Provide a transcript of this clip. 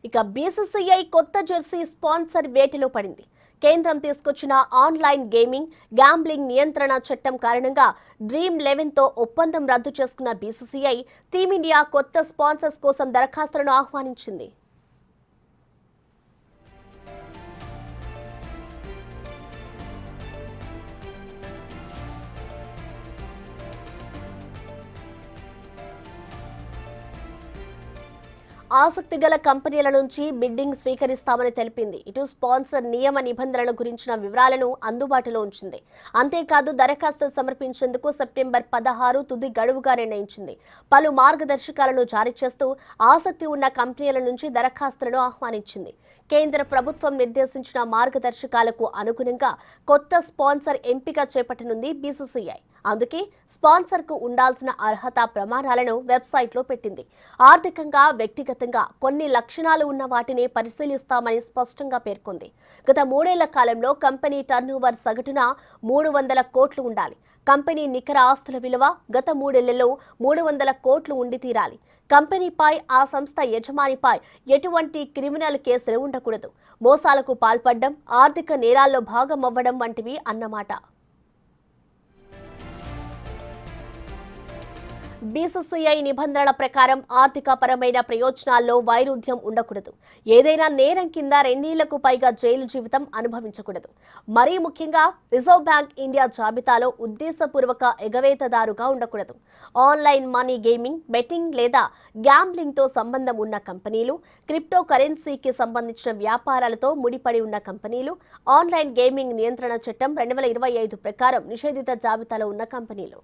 ఇక బీసీసీఐ కొత్త Jersey sponsor వేటలో పడింది. కేంద్రం తీసుకొచ్చిన ఆన్లైన్ గేమింగ్, గ్యాంబ్లింగ్ నియంత్రణ చట్టం కారణంగా డ్రీమ్11తో ఒప్పందం రద్దు చేసుకున్న బీసీసీఐ టీమిండియా కొత్త స్పాన్సర్స్ కోసం దరఖాస్తులను ఆహ్వానించింది. ఆసక్తి గల కంపెనీల నుంచి బిడ్డింగ్ స్వీకరిస్తామని తెలిపింది. ఇటు స్పాన్సర్ నియమ నిబంధనల గురించిన వివరాలను అందుబాటులో ఉంచింది. అంతేకాదు దరఖాస్తులు సమర్పించేందుకు సెప్టెంబర్ 16 తుది గడువుగా నిర్ణయించింది. పలు మార్గదర్శకాలను జారీ చేస్తూ ఆసక్తి ఉన్న కంపెనీల నుంచి దరఖాస్తులను ఆహ్వానించింది. కేంద్ర ప్రభుత్వం నిర్దేశించిన మార్గదర్శకాలకు అనుగుణంగా కొత్త స్పాన్సర్ ఎంపిక చేపట్టనుంది బీసీసీఐ. అందుకే స్పాన్సర్కు ఉండాల్సిన అర్హత ప్రమాణాలను వెబ్సైట్లో పెట్టింది. ఆర్థికంగా, వ్యక్తిగతంగా కొన్ని లక్షణాలు ఉన్న వాటిని పరిశీలిస్తామని స్పష్టంగా పేర్కొంది. గత 3 ఏళ్ల కాలంలో కంపెనీ టర్నోవర్ సగటున 300 కోట్లు ఉండాలి. కంపెనీ నికర ఆస్తుల విలువ గత 3 ఏళ్లలో 300 కోట్లు ఉండి తీరాలి. కంపెనీపై, ఆ సంస్థ యజమానిపై ఎటువంటి క్రిమినల్ కేసులు ఉండకూడదు. మోసాలకు పాల్పడడం, ఆర్థిక నేరాల్లో భాగమవ్వడం వంటివి అన్నమాట. బీసీసీఐ నిబంధనల ప్రకారం ఆర్థిక పరమైన ప్రయోజనాల్లో వైరుధ్యం ఉండకూడదు. ఏదైనా నేరం కింద 2 ఏళ్లకు పైగా జైలు జీవితం అనుభవించకూడదు. మరీ ముఖ్యంగా రిజర్వ్ బ్యాంక్ ఇండియా జాబితాలో ఉద్దేశపూర్వక ఎగవేతదారుగా ఉండకూడదు. ఆన్లైన్ మనీ గేమింగ్, బెట్టింగ్ లేదా గ్యాంబ్లింగ్తో సంబంధం ఉన్న కంపెనీలు, క్రిప్టో కరెన్సీకి సంబంధించిన వ్యాపారాలతో ముడిపడి ఉన్న కంపెనీలు, ఆన్లైన్ గేమింగ్ నియంత్రణ చట్టం 2025 ప్రకారం నిషేధిత జాబితాలో ఉన్న కంపెనీలు.